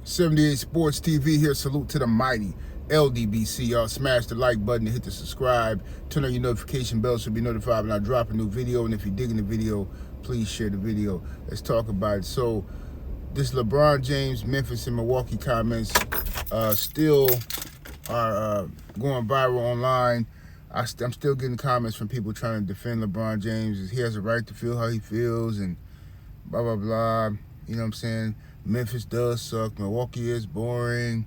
78 Sports TV here. Salute to the mighty LDBC. Y'all smash the like button and hit the subscribe. Turn on your notification bell so you'll be notified when I drop a new video. And if you're digging the video, please share the video. Let's talk about it. So this LeBron James, Memphis, and Milwaukee comments still are going viral online. I'm still getting comments from people trying to defend LeBron James. He has a right to feel how he feels and blah, blah, blah. You know what I'm saying? Memphis does suck. Milwaukee is boring.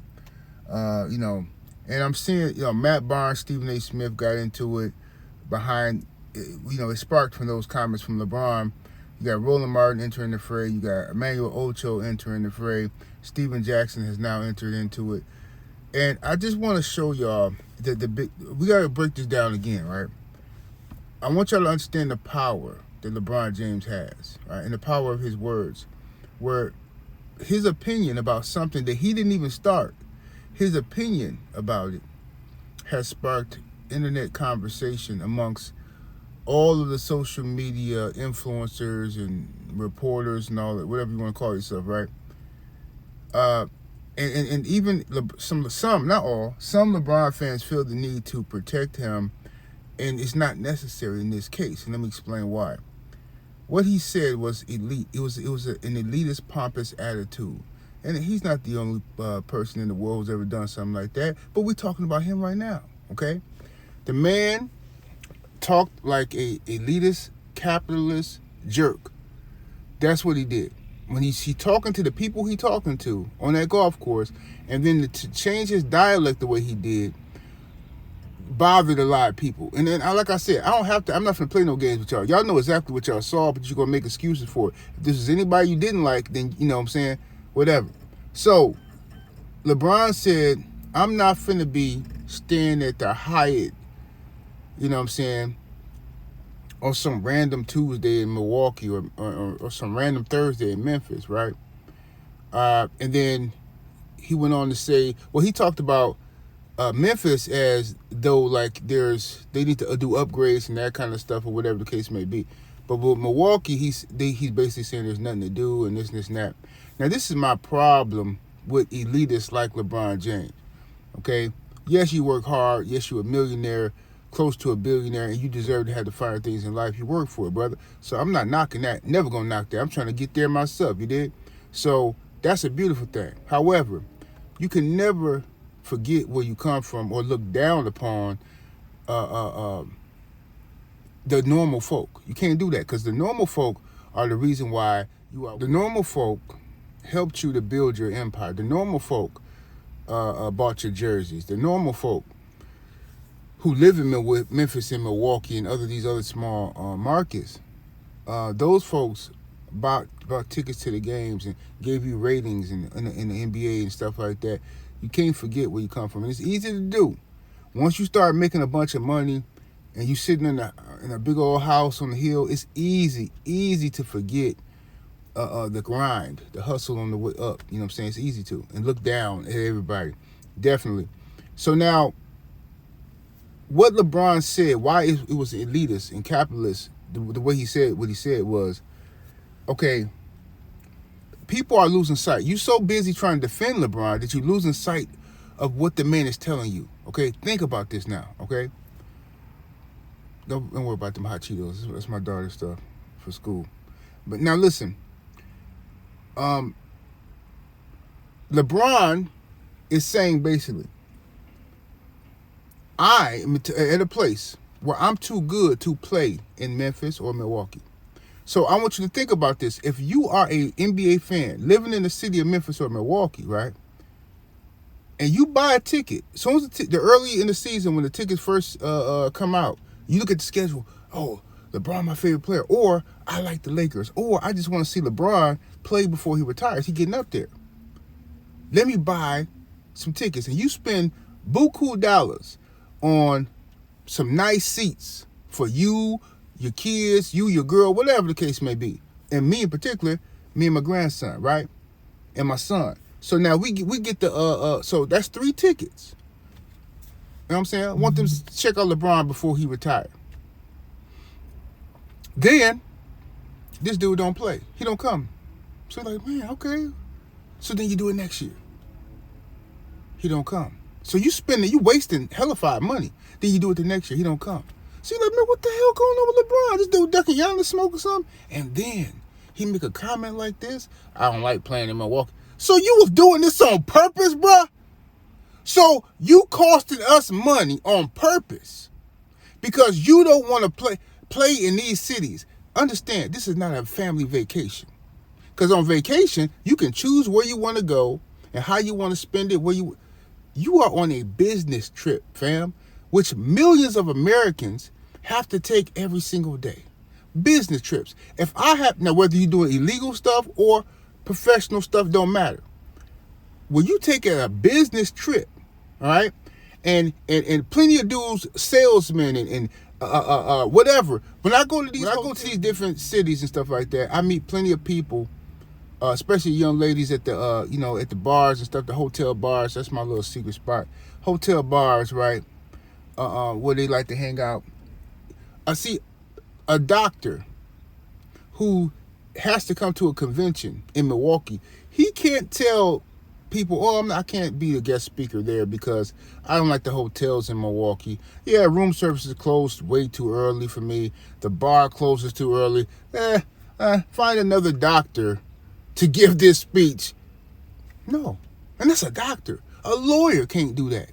And I'm seeing, Matt Barnes, Stephen A. Smith got into it behind, it sparked from those comments from LeBron. You got Roland Martin entering the fray. You got Emmanuel Ocho entering the fray. Steven Jackson has now entered into it. And I just want to show y'all that we got to break this down again, right? I want y'all to understand the power that LeBron James has, right? And the power of his words, where his opinion about something that he didn't even start, his opinion about it has sparked internet conversation amongst all of the social media influencers and reporters and all that, whatever you want to call yourself, right? And even some, not all, some LeBron fans feel the need to protect him, and it's not necessary in this case. And let me explain why. What he said was elite. It was an elitist, pompous attitude. And he's not the only person in the world who's ever done something like that. But we're talking about him right now, okay? The man talked like a elitist, capitalist jerk. That's what he did. When he talking to the people he talking to on that golf course, and then to change his dialect the way he did, bothered a lot of people. And then, like I said, I'm not going to play no games with y'all. Y'all know exactly what y'all saw, but you're going to make excuses for it. If this is anybody you didn't like, then, you know what I'm saying, whatever. So, LeBron said, I'm not finna be staying at the Hyatt, you know what I'm saying, on some random Tuesday in Milwaukee or some random Thursday in Memphis, right? And then he went on to say, well, he talked about Memphis as though like they need to do upgrades and that kind of stuff or whatever the case may be. But with Milwaukee, he's basically saying there's nothing to do and this and that. Now, this is my problem with elitists like LeBron James, okay? Yes, you work hard. Yes, you're a millionaire, close to a billionaire, and you deserve to have the finer things in life. You work for it, brother. So I'm not knocking that. Never going to knock that. I'm trying to get there myself, you did? So that's a beautiful thing. However, you can never forget where you come from or look down upon the normal folk. You can't do that because the normal folk are the reason why you are. The normal folk helped you to build your empire. The normal folk bought your jerseys. The normal folk who live in Memphis and Milwaukee and these other small markets, those folks bought tickets to the games and gave you ratings in the NBA and stuff like that. You can't forget where you come from. And it's easy to do. Once you start making a bunch of money and you sitting in a big old house on the hill, it's easy to forget the grind, the hustle on the way up. You know what I'm saying? It's easy to. And look down at everybody. Definitely. So now, what LeBron said, why it was elitist and capitalist, the way he said what he said was, okay, people are losing sight. You're so busy trying to defend LeBron that you're losing sight of what the man is telling you. Okay, think about this now. Okay, don't worry about them hot Cheetos. That's my daughter's stuff for school. But now listen, LeBron is saying basically, I am at a place where I'm too good to play in Memphis or Milwaukee. So I want you to think about this. If you are a NBA fan living in the city of Memphis or Milwaukee, right, and you buy a ticket, as soon as the early in the season when the tickets first come out, you look at the schedule. Oh, LeBron, my favorite player, or I like the Lakers, or I just want to see LeBron play before he retires. He getting up there. Let me buy some tickets, and you spend buku dollars on some nice seats for you, your kids, your girl, whatever the case may be. And me in particular, me and my grandson, right? And my son. So now we get the, so that's 3 tickets. You know what I'm saying? I want them to check out LeBron before he retired. Then, this dude don't play. He don't come. So like, man, okay. So then you do it next year. He don't come. So you wasting hellified money. Then you do it the next year, he don't come. So you're like, man, what the hell going on with LeBron? This dude ducking Giannis smoking something? And then he make a comment like this, I don't like playing in Milwaukee. So you was doing this on purpose, bruh? So you costing us money on purpose because you don't want to play in these cities. Understand, this is not a family vacation. Because on vacation, you can choose where you want to go and how you want to spend it. You are on a business trip, fam, which millions of Americans have to take every single day. Business trips. Now whether you're doing illegal stuff or professional stuff, don't matter. When you take a business trip, all right, and plenty of dudes, salesmen and whatever. When I go to these different cities and stuff like that, I meet plenty of people, especially young ladies at the at the bars and stuff, the hotel bars. That's my little secret spot. Hotel bars, right? Where they like to hang out. I see a doctor who has to come to a convention in Milwaukee. He can't tell people, I can't be a guest speaker there because I don't like the hotels in Milwaukee. Yeah, room service is closed way too early for me. The bar closes too early. Find another doctor to give this speech. No, and that's a doctor. A lawyer can't do that.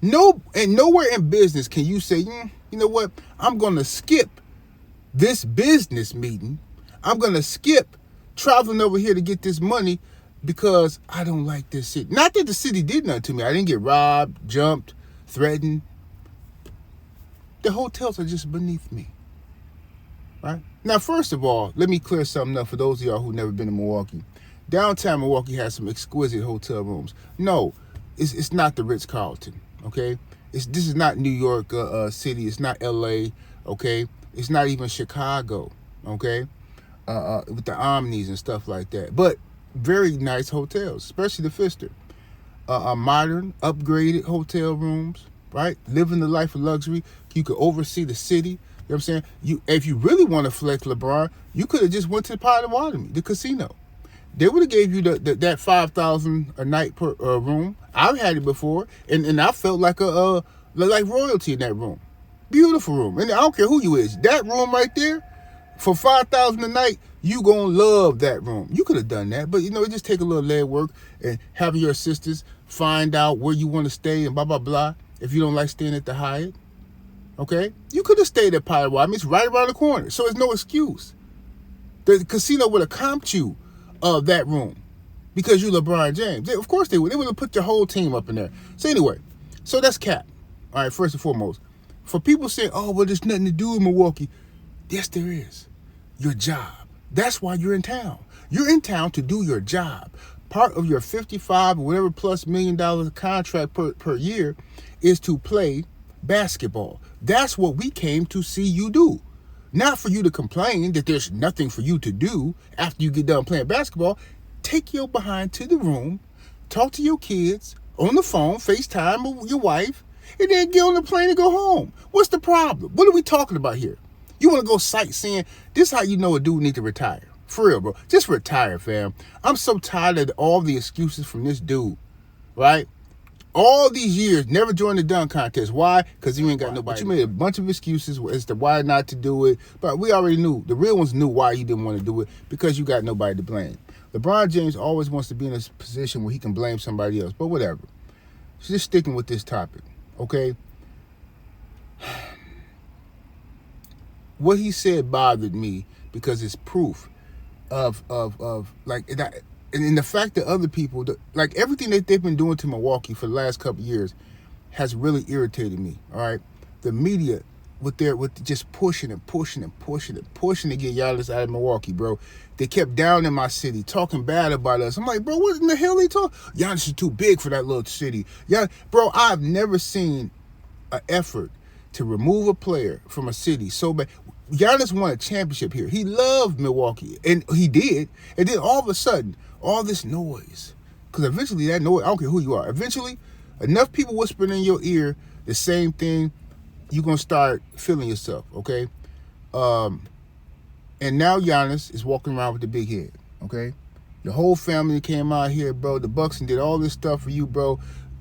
No, and nowhere in business can you say, you know what, I'm going to skip this business meeting. I'm going to skip traveling over here to get this money because I don't like this city. Not that the city did nothing to me. I didn't get robbed, jumped, threatened. The hotels are just beneath me. Right? Now, first of all, let me clear something up for those of y'all who've never been to Milwaukee. Downtown Milwaukee has some exquisite hotel rooms. No, it's not the Ritz-Carlton, okay? This is not New York City. It's not L.A., okay? It's not even Chicago, okay? With the Omnis and stuff like that. But very nice hotels, especially the Pfister. Modern, upgraded hotel rooms, right? Living the life of luxury. You could oversee the city. You know what I'm saying? If you really want to flex LeBron, you could have just went to the Potawatomi, the casino. They would have gave you that $5,000 a night per room. I've had it before, and I felt like like royalty in that room. Beautiful room, and I don't care who you is. That room right there, for $5,000 a night, you gonna love that room. You could have done that, but it just take a little leg work and having your assistants find out where you want to stay and blah blah blah. If you don't like staying at the Hyatt, okay, you could have stayed at Potawatomi. It's right around the corner, so it's no excuse. The casino would have comped you that room because you LeBron James. Of course they would. They would have put your whole team up in there. So anyway, so that's cap. All right, first and foremost, for people saying, "Oh, well, there's nothing to do in Milwaukee," yes, there is. Your job. That's why you're in town. You're in town to do your job. Part of your 55 or whatever plus $1 million contract per year is to play basketball. That's what we came to see you do. Not for you to complain that there's nothing for you to do after you get done playing basketball. Take your behind to the room, talk to your kids on the phone, FaceTime with your wife, and then get on the plane and go home. What's the problem? What are we talking about here? You want to go sightseeing? This is how you know a dude need to retire. For real, bro. Just retire, fam. I'm so tired of all the excuses from this dude, right? All these years, never joined the dunk contest. Why? Because you ain't got nobody. But you made a bunch of excuses as to why not to do it. But we already knew. The real ones knew why you didn't want to do it. Because you got nobody to blame. LeBron James always wants to be in a position where he can blame somebody else. But whatever. So just sticking with this topic, okay? What he said bothered me because it's proof of like, and the fact that other people, like everything that they've been doing to Milwaukee for the last couple of years has really irritated me, all right? The media with just pushing to get Giannis out of Milwaukee, bro. They kept down in my city, talking bad about us. I'm like, bro, what in the hell are they talking? Giannis is too big for that little city. Yeah, bro, I've never seen an effort to remove a player from a city so bad. Giannis won a championship here. He loved Milwaukee, and he did. And then all of a sudden, all this noise, because eventually that noise, I don't care who you are, eventually enough people whispering in your ear the same thing, you're going to start feeling yourself, okay? And now Giannis is walking around with the big head, okay? The whole family came out here, bro. The Bucks and did all this stuff for you, bro.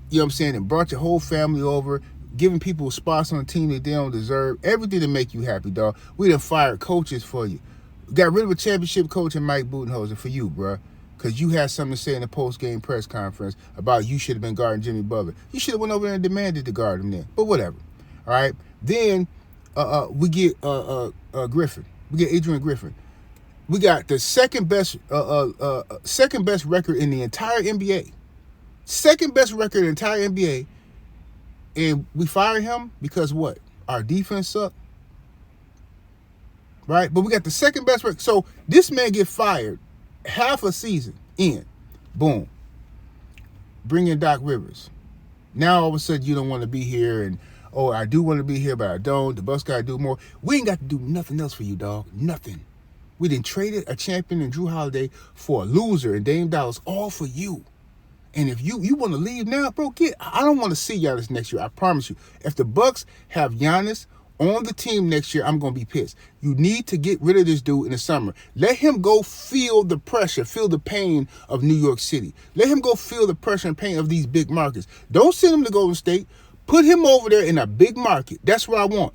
you know what I'm saying, and brought your whole family over, giving people spots on the team that they don't deserve, everything to make you happy, dog. We done fired coaches for you. Got rid of a championship coach in Mike Budenholzer for you, bruh. Because you had something to say in the post-game press conference about you should have been guarding Jimmy Butler. You should have went over there and demanded to guard him then. But whatever. All right? Then we get Griffin. We get Adrian Griffin. We got the second best record in the entire NBA. Second best record in the entire NBA. And we fired him because what? Our defense sucked. Right? But we got the second best record. So this man get fired half a season in. Boom. Bring in Doc Rivers. Now all of a sudden you don't want to be here, and oh, I do want to be here, but I don't. The Bucks got to do more. We ain't got to do nothing else for you, dog. Nothing. We done traded a champion in Drew Holiday for a loser and Dame Dollar, all for you. And if you want to leave now, bro, I don't want to see Giannis next year. I promise you. If the Bucks have Giannis on the team next year, I'm going to be pissed. You need to get rid of this dude in the summer. Let him go feel the pressure, feel the pain of New York City. Let him go feel the pressure and pain of these big markets. Don't send him to Golden State. Put him over there in a big market. That's what I want.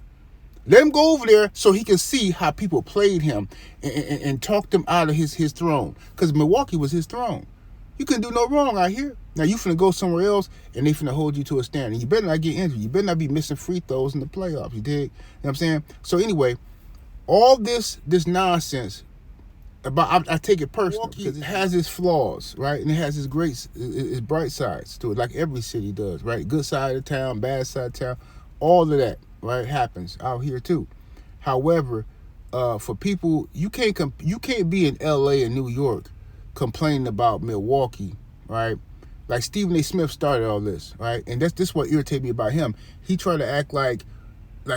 Let him go over there so he can see how people played him and talked him out of his throne. Because Milwaukee was his throne. You couldn't do no wrong out here. Now you finna go somewhere else and they finna hold you to a standard. You better not get injured. You better not be missing free throws in the playoffs. You dig? You know what I'm saying? So anyway, all this nonsense about I take it personal because it has its flaws, right? And it has its bright sides to it, like every city does, right? Good side of town, bad side of town, all of that, right, happens out here too. However, for people, you can't be in LA and New York complaining about Milwaukee, right? Like Stephen A. Smith started all this, right? And this what irritated me about him. He tried to act like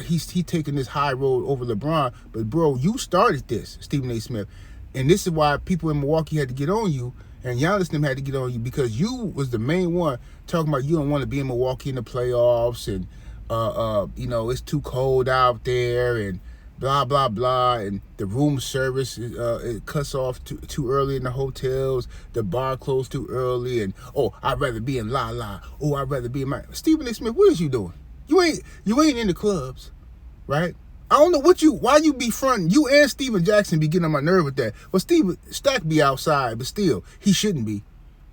he's taking this high road over LeBron, but bro, you started this, Stephen A. Smith. And this is why people in Milwaukee had to get on you, and Giannis them had to get on you, because you was the main one talking about you don't want to be in Milwaukee in the playoffs, and it's too cold out there, and blah blah blah, and the room service it cuts off too early in the hotels, the bar closed too early, and oh, I'd rather be in La La, oh, I'd rather be in my Stephen A. Smith. What is you doing? You ain't in the clubs, right? I don't know why you be fronting. You and Steven Jackson be getting on my nerve with that. Well, Stack be outside, but still, he shouldn't be.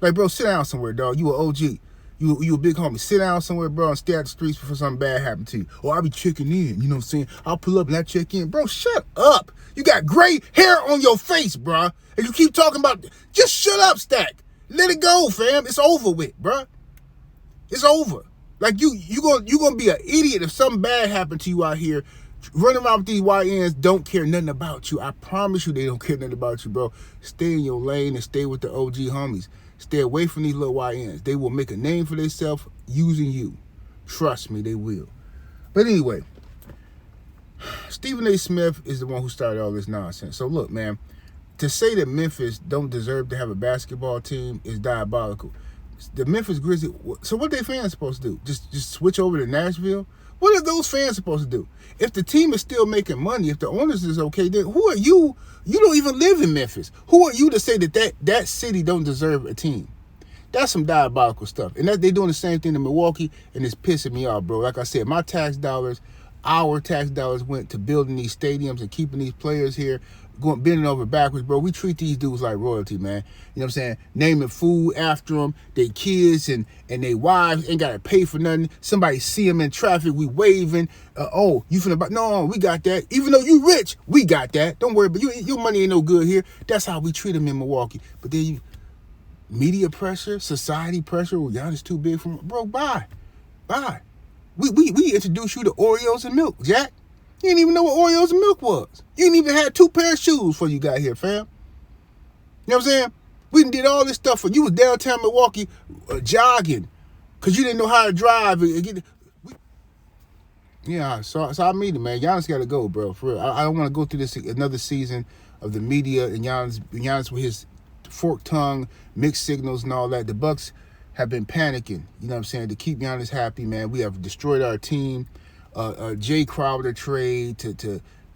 Like, bro, sit down somewhere, dog. You an OG. You a big homie. Sit down somewhere, bro, and stay at the streets before something bad happen to you. Or I'll be checking in, you know what I'm saying? I'll pull up and I check in. Bro, shut up. You got gray hair on your face, bro. And you keep talking about, just shut up, Stack. Let it go, fam. It's over with, bro. It's over. Like, you gonna be an idiot if something bad happened to you out here. Running around with these YNs don't care nothing about you. I promise you they don't care nothing about you, bro. Stay in your lane and stay with the OG homies. Stay away from these little YNs. They will make a name for themselves using you. Trust me, they will. But anyway, Stephen A. Smith is the one who started all this nonsense. So look, man, to say that Memphis don't deserve to have a basketball team is diabolical. The Memphis Grizzlies, so what they fans supposed to do? Just switch over to Nashville? What are those fans supposed to do? If the team is still making money, if the owners is okay, then who are you? You don't even live in Memphis. Who are you to say that city don't deserve a team? That's some diabolical stuff. And they're doing the same thing in Milwaukee, and it's pissing me off, bro. Like I said, our tax dollars went to building these stadiums and keeping these players here, bending over backwards, bro. We treat these dudes like royalty, man. You know what I'm saying? Naming food after them, their kids and their wives ain't got to pay for nothing. Somebody see them in traffic, we waving. You finna buy? No, we got that. Even though you rich, we got that. Don't worry, but your money ain't no good here. That's how we treat them in Milwaukee. But then media pressure, society pressure. Well, Giannis too big for bro. Bye. We introduced you to Oreos and milk, Jack. You didn't even know what Oreos and milk was. You didn't even have 2 pair of shoes before you got here, fam. You know what I'm saying? We did all this stuff for you. Was downtown Milwaukee jogging because you didn't know how to drive. So I mean it, man. Giannis got to go, bro. For real. I don't want to go through this another season of the media and Giannis with his forked tongue, mixed signals and all that. The Bucks have been panicking, you know what I'm saying, to keep Giannis happy, man. We have destroyed our team. Jay Crowder trade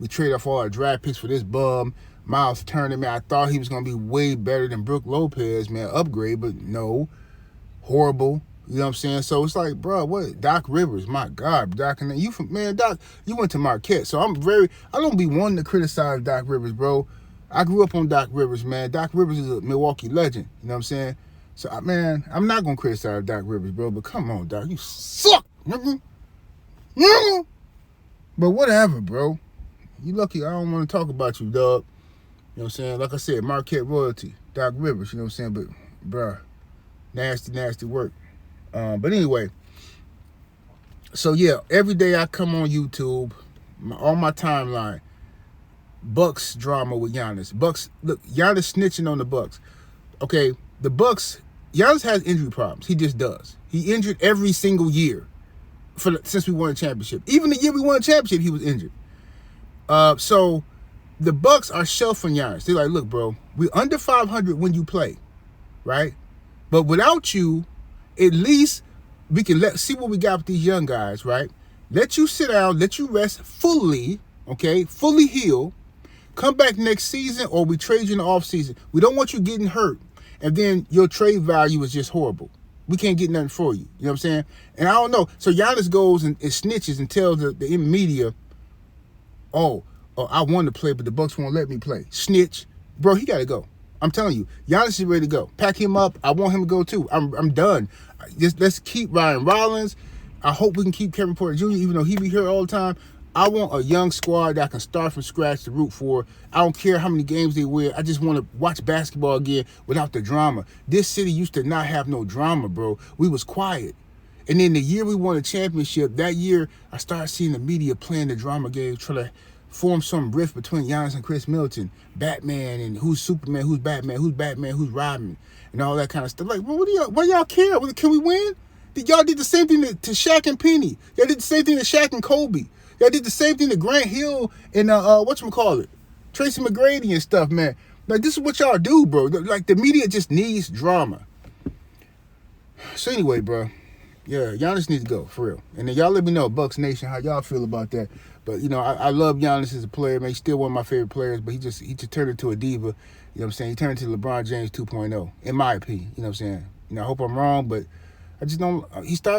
we trade off all our draft picks for this bum. Miles Turner, man, I thought he was going to be way better than Brook Lopez, man. Upgrade, but no. Horrible. You know what I'm saying? So it's like, bro, what? Doc Rivers, my God, Doc, and you from, man, Doc, you went to Marquette. So I don't be wanting to criticize Doc Rivers, bro. I grew up on Doc Rivers, man. Doc Rivers is a Milwaukee legend. You know what I'm saying? So, man, I'm not going to criticize Doc Rivers, bro, but come on, Doc. You suck, nigga. Nigga. But whatever, bro. You lucky I don't want to talk about you, dog. You know what I'm saying? Like I said, Marquette royalty, Doc Rivers, you know what I'm saying? But, bro, nasty work. But anyway, so yeah, every day I come on YouTube, on my timeline, Bucks drama with Giannis. Bucks, look, Giannis snitching on the Bucks. Okay, the Bucks, Giannis has injury problems. He just does. He injured every single year since we won a championship. Even the year we won a championship, he was injured. So the Bucks are shelving Giannis. They're like, look, bro, we're under 500 when you play, right? But without you, at least we can see what we got with these young guys, right? Let you sit down, let you rest fully, okay? Fully heal. Come back next season or we trade you in the offseason. We don't want you getting hurt. And then your trade value is just horrible. We can't get nothing for you. You know what I'm saying? And I don't know. So Giannis goes and snitches and tells the media, oh, I want to play, but the Bucks won't let me play. Snitch. Bro, he got to go. I'm telling you, Giannis is ready to go. Pack him up. I want him to go too. I'm done. Let's keep Ryan Rollins. I hope we can keep Kevin Porter Jr., even though he be here all the time. I want a young squad that I can start from scratch to root for. I don't care how many games they win. I just want to watch basketball again without the drama. This city used to not have no drama, bro. We was quiet. And then the year we won a championship, that year I started seeing the media playing the drama game, trying to form some rift between Giannis and Chris Middleton, Batman and who's Superman, who's Batman, who's Robin, and all that kind of stuff. Like, well, why y'all care? Can we win? Y'all did the same thing to Shaq and Penny. Y'all did the same thing to Shaq and Kobe. Y'all did the same thing to Grant Hill and whatchamacallit, Tracy McGrady and stuff, man. Like, this is what y'all do, bro. Like, the media just needs drama. So anyway, bro, yeah, Giannis needs to go, for real. And then y'all let me know, Bucks Nation, how y'all feel about that. But, you know, I love Giannis as a player, man. He's still one of my favorite players, but he just turned into a diva. You know what I'm saying? He turned into LeBron James 2.0, in my opinion. You know what I'm saying? You know, I hope I'm wrong, but I just don't. He started